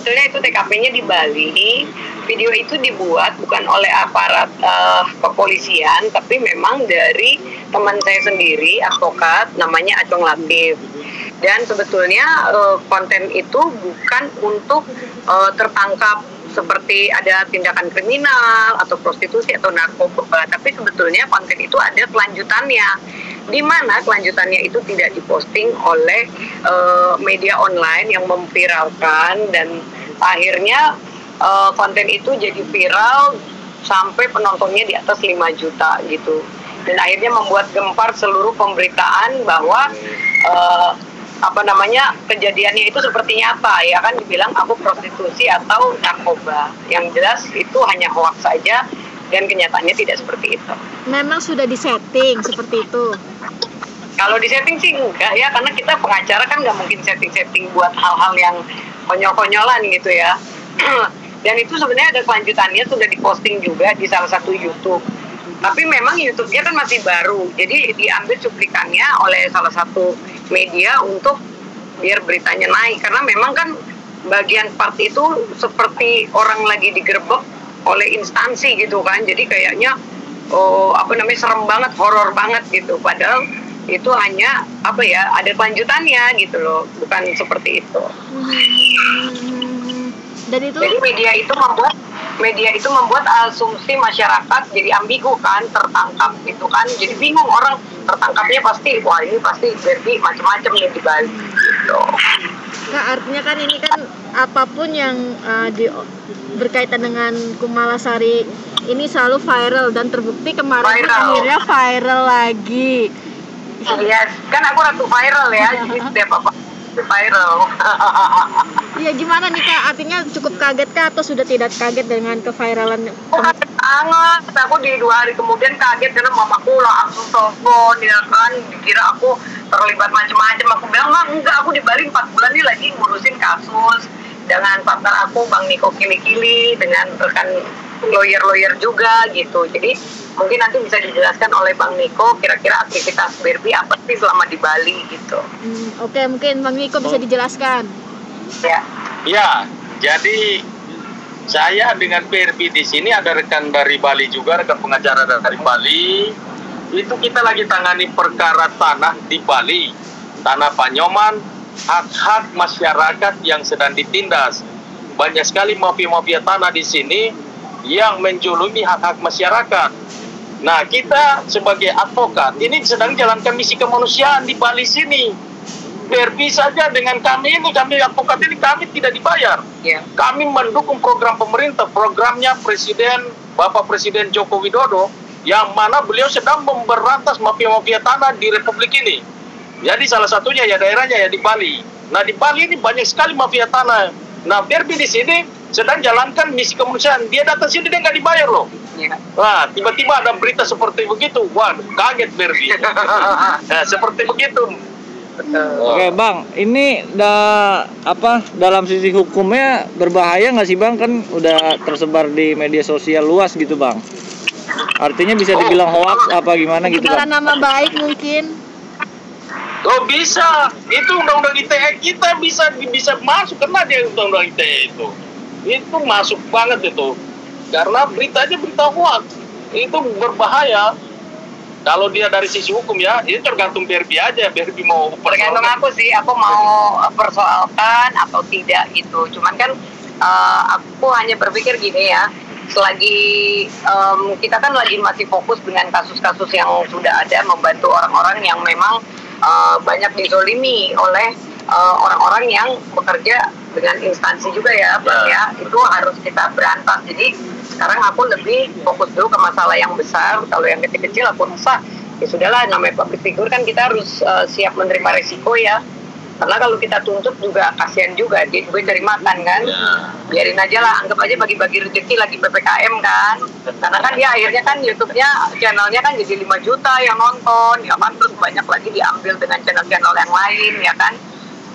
sebetulnya itu TKP-nya di Bali. Video itu dibuat bukan oleh aparat kepolisian, tapi memang dari teman saya sendiri, advokat, namanya Acong Latif. Dan sebetulnya konten itu bukan untuk tertangkap seperti ada tindakan kriminal atau prostitusi atau narkoba, tapi sebetulnya konten itu ada kelanjutannya, di mana kelanjutannya itu tidak diposting oleh media online yang memviralkan, dan akhirnya konten itu jadi viral sampai penontonnya di atas 5 juta gitu, dan akhirnya membuat gempar seluruh pemberitaan bahwa kejadiannya itu seperti nyata, ya kan, dibilang aku prostitusi atau narkoba. Yang jelas itu hanya hoax saja, dan kenyataannya tidak seperti itu. Memang sudah disetting seperti itu? Kalau disetting sih enggak ya, karena kita pengacara kan nggak mungkin setting-setting buat hal-hal yang konyol-konyolan gitu ya. Dan itu sebenarnya ada kelanjutannya, sudah diposting juga di salah satu YouTube. Tapi memang YouTube-nya kan masih baru, jadi diambil cuplikannya oleh salah satu media untuk biar beritanya naik, karena memang kan bagian part itu seperti orang lagi digerebek oleh instansi gitu kan, jadi kayaknya serem banget, horor banget gitu, padahal itu hanya ada kelanjutannya gitu loh, bukan seperti itu. Dan itu jadi media itu membuat asumsi masyarakat jadi ambigu kan, tertangkap gitu kan, jadi bingung orang, tertangkapnya pasti wah ini pasti jadi macam-macam nih di Bali gitu. Kak, artinya kan ini kan apapun yang berkaitan dengan Kumalasari ini selalu viral, dan terbukti kemarin akhirnya viral lagi. Yes, kan aku ratu viral ya, jadi setiap apa viral. Iya, gimana nih Kak? Artinya cukup kaget Kak atau sudah tidak kaget dengan keviralan? Kaget banget. Aku di 2 hari kemudian kaget karena mamaku langsung telepon, ya kan, dikira aku terlibat macam-macam. Aku bilang, enggak, aku di Bali 4 bulan ini lagi ngurusin kasus dengan partner aku Bang Niko Kili-Kili, dengan rekan lawyer juga gitu. Jadi mungkin nanti bisa dijelaskan oleh Bang Niko kira-kira aktivitas Barbie apa sih selama di Bali gitu. Oke, mungkin Bang Niko bisa dijelaskan. Ya, jadi saya dengan Barbie di sini ada rekan dari Bali juga, rekan pengacara dari Bali. Itu kita lagi tangani perkara tanah di Bali, tanah Panyoman, hak-hak masyarakat yang sedang ditindas. Banyak sekali mafia-mafia tanah di sini yang menjolimi hak-hak masyarakat. Nah, kita sebagai advokat ini sedang jalankan misi kemanusiaan di Bali sini. Barbie saja dengan kami advokat ini, kami tidak dibayar. Kami mendukung program pemerintah, programnya Bapak Presiden Joko Widodo, yang mana beliau sedang memberantas mafia-mafia tanah di Republik ini. Jadi salah satunya ya daerahnya ya di Bali. Nah, di Bali ini banyak sekali mafia tanah. Nah, Barbie di sini sedang jalankan misi kemanusiaan. Dia datang sini, dia nggak dibayar loh. Nah, tiba-tiba ada berita seperti begitu. Wah, kaget Barbie. Nah, seperti begitu. Oke Bang, ini dalam sisi hukumnya berbahaya nggak sih Bang? Kan udah tersebar di media sosial luas gitu Bang. Artinya bisa dibilang hoax apa gimana gitu Bang? Nama baik mungkin. Bisa, itu undang-undang ITE kita bisa masuk, karena dia undang-undang ITE itu masuk banget itu, karena beritanya berita hoax itu berbahaya. Kalau dia dari sisi hukum ya, ini tergantung Barbie aja. Barbie mau tergantung aku sih, aku mau persoalkan atau tidak gitu. Cuman kan aku hanya berpikir gini ya, selagi kita kan lagi masih fokus dengan kasus-kasus yang sudah ada, membantu orang-orang yang memang banyak dizolimi oleh orang-orang yang bekerja dengan instansi juga ya, Bang ya, itu harus kita berantas. Jadi sekarang aku lebih fokus dulu ke masalah yang besar. Kalau yang kecil-kecil aku rasa ya sudahlah, namanya public figure kan kita harus siap menerima resiko ya. Karena kalau kita tuntut juga kasihan juga, dia juga cari makan kan. Biarin aja lah, anggap aja bagi-bagi rezeki lagi PPKM kan. Karena kan dia akhirnya kan YouTube-nya, channelnya kan jadi 5 juta yang nonton, ya kan, terus banyak lagi diambil dengan channel-channel yang lain ya kan.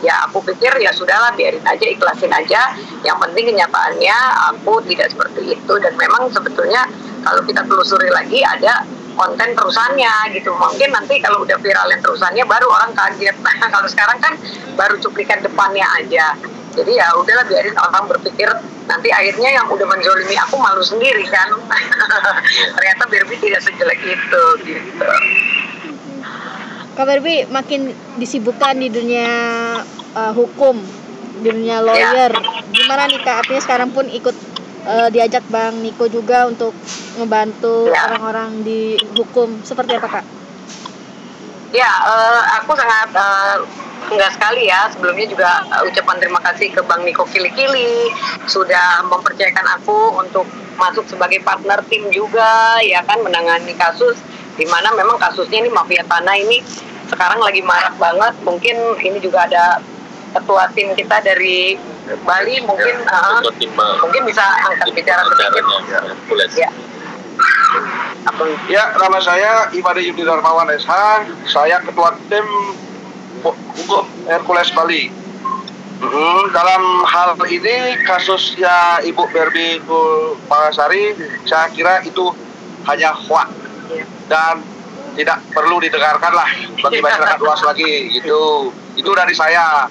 Ya aku pikir ya sudahlah, biarin aja, ikhlasin aja. Yang penting kenyataannya aku tidak seperti itu, dan memang sebetulnya kalau kita telusuri lagi ada konten terusannya gitu. Mungkin nanti kalau udah viral yang terusannya baru orang kaget. Nah, kalau sekarang kan baru cuplikan depannya aja. Jadi ya udahlah, biarin orang berpikir, nanti akhirnya yang udah menzolimi aku malu sendiri kan. Ternyata Barbie tidak sejelek itu gitu. Kak Barbie makin disibukkan di dunia hukum, di dunia lawyer. Gimana nih Kak? Artinya sekarang pun ikut diajak Bang Niko juga untuk ngebantu orang-orang di hukum. Seperti apa Kak? Ya, aku sangat enggak sekali ya. Sebelumnya juga ucapan terima kasih ke Bang Niko Kili-Kili sudah mempercayakan aku untuk masuk sebagai partner tim juga, ya kan, menangani kasus di mana memang kasusnya ini mafia tanah ini sekarang lagi marak banget. Mungkin ini juga ada ketua tim kita dari Bali, mungkin mungkin bisa angkat bicara sedikit. Ya. Ya, nama saya Imade Yudi Darmawan SH. Saya ketua tim hukum Hercules Bali. Dalam hal ini kasusnya Ibu Barbie Kumalasari, saya kira itu hanya hoax dan tidak perlu didengarkan lah bagi masyarakat luas lagi gitu. Itu dari saya.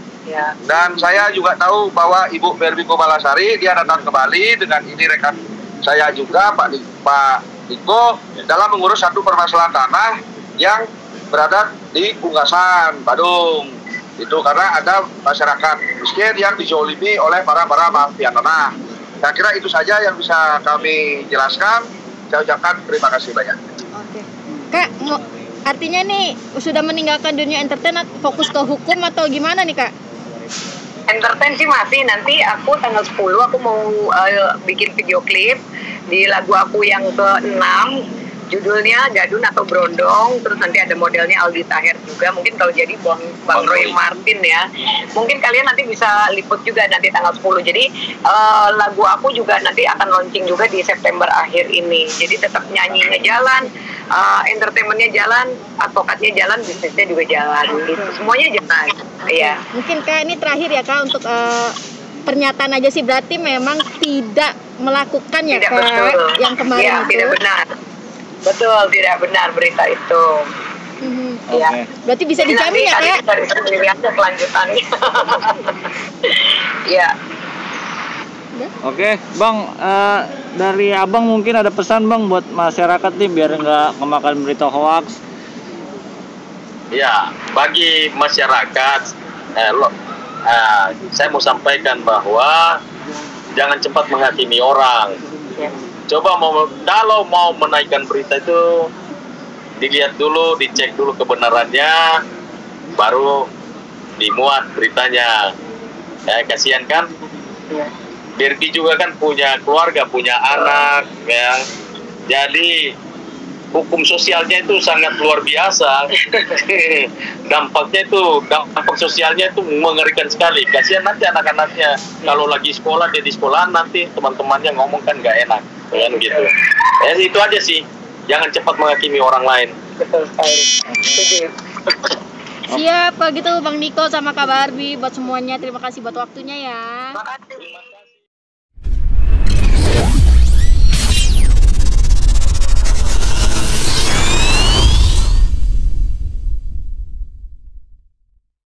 Dan saya juga tahu bahwa Ibu Barbie Kumalasari dia datang ke Bali dengan ini rekan saya juga Pak Niko dalam mengurus satu permasalahan tanah yang berada di Unggasan, Badung. Itu karena ada masyarakat miskin yang dizolimi oleh para mafia tanah. Saya kira itu saja yang bisa kami jelaskan. Saya ucapkan terima kasih banyak. Oke. Kak, artinya nih sudah meninggalkan dunia entertain, fokus ke hukum atau gimana nih Kak? Entertain sih masih, nanti aku tanggal 10 aku mau bikin video klip di lagu aku yang ke-6, judulnya Gadun atau Brondong, terus nanti ada modelnya Aldi Taher juga, mungkin kalau jadi Bang Roy Martin ya, mungkin kalian nanti bisa liput juga nanti tanggal 10. Jadi lagu aku juga nanti akan launching juga di September akhir ini, jadi tetap nyanyinya jalan, entertainmentnya jalan, advokatnya jalan, bisnisnya juga jalan, gitu. Semuanya jalan. Iya. Mungkin Kak ini terakhir ya Kak untuk pernyataan aja sih, berarti memang tidak melakukan ya tidak Kak betul. Yang kemarin ya, itu. Tidak benar. Betul, tidak benar berita itu. Iya. Berarti bisa dijamin ya Kak? Dari sendiri aja kelanjutannya. Iya. Oke, Bang, dari Abang mungkin ada pesan Bang buat masyarakat nih biar nggak kemakan berita hoax. Ya, bagi masyarakat, saya mau sampaikan bahwa jangan cepat menghakimi orang. Coba kalau mau menaikkan berita itu dilihat dulu, dicek dulu kebenarannya, baru dimuat beritanya. Kasihan kan? Barbie juga kan punya keluarga, punya anak, ya. Jadi hukum sosialnya itu sangat luar biasa. Dampak sosialnya itu mengerikan sekali. Kasihan nanti anak-anaknya kalau lagi sekolah, dia di sekolahan nanti teman-temannya ngomong kan nggak enak, kan gitu. Ya itu aja sih. Jangan cepat menghakimi orang lain. Betul sekali. Siap, gitu Bang Niko sama Kak Barbie, buat semuanya terima kasih buat waktunya ya. Terima kasih.